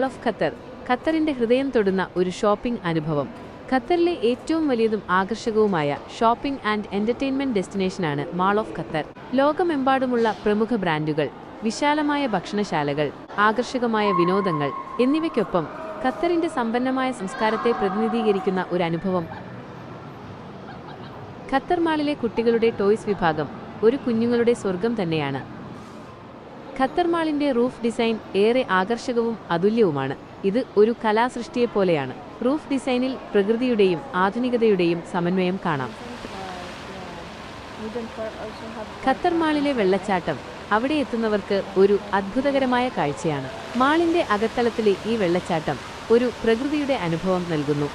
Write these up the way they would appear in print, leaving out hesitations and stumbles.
Mall of Qatar, ഖത്തറിന്റെ ഹൃദയം തൊടുന്ന ഒരു ഷോപ്പിംഗ് അനുഭവം. ഖത്തറിലെ ഏറ്റവും വലിയതും ആകർഷകവുമായ ഷോപ്പിംഗ് ആൻഡ് എന്റർടൈൻമെന്റ് ഡെസ്റ്റിനേഷനാണ് മാൾ ഓഫ് ഖത്തർ. ലോകമെമ്പാടുമുള്ള പ്രമുഖ ബ്രാൻഡുകൾ, വിശാലമായ ഭക്ഷണശാലകൾ, ആകർഷകമായ വിനോദങ്ങൾ എന്നിവയ്ക്കൊപ്പം ഖത്തറിന്റെ സമ്പന്നമായ സംസ്കാരത്തെ പ്രതിനിധീകരിക്കുന്ന ഒരു അനുഭവം. ഖത്തർ മാളിലെ കുട്ടികളുടെ ടോയ്സ് വിഭാഗം ഒരു കുഞ്ഞുങ്ങളുടെ സ്വർഗം തന്നെയാണ്. ഖത്തർ മാളിന്റെ റൂഫ് ഡിസൈൻ ഏറെ ആകർഷകവും അതുല്യവുമാണ്. ഇത് ഒരു കലാസൃഷ്ടിയെപ്പോലെയാണ്. റൂഫ് ഡിസൈനിൽ പ്രകൃതിയുടെയും ആധുനികതയുടെയും സമന്വയം കാണാം. ഖത്തർ മാളിലെ വെള്ളച്ചാട്ടം അവിടെ എത്തുന്നവർക്ക് ഒരു അത്ഭുതകരമായ കാഴ്ചയാണ്. മാളിന്റെ അകത്തളത്തിലെ ഈ വെള്ളച്ചാട്ടം ഒരു പ്രകൃതിയുടെ അനുഭവം നൽകുന്നു.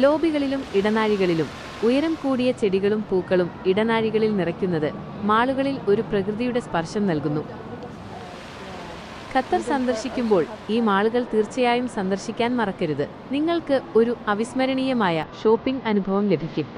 ലോബികളിലും ഇടനാഴികളിലും ഉയരം കൂടിയ ചെടികളും പൂക്കളും ഇടനാഴികളിൽ നിറയ്ക്കുന്നത് മാളുകളിൽ ഒരു പ്രകൃതിയുടെ സ്പർശം നൽകുന്നു. ഖത്തർ സന്ദർശിക്കുമ്പോൾ ഈ മാളുകൾ തീർച്ചയായും സന്ദർശിക്കാൻ മറക്കരുത്. നിങ്ങൾക്ക് ഒരു അവിസ്മരണീയമായ ഷോപ്പിംഗ് അനുഭവം ലഭിക്കും.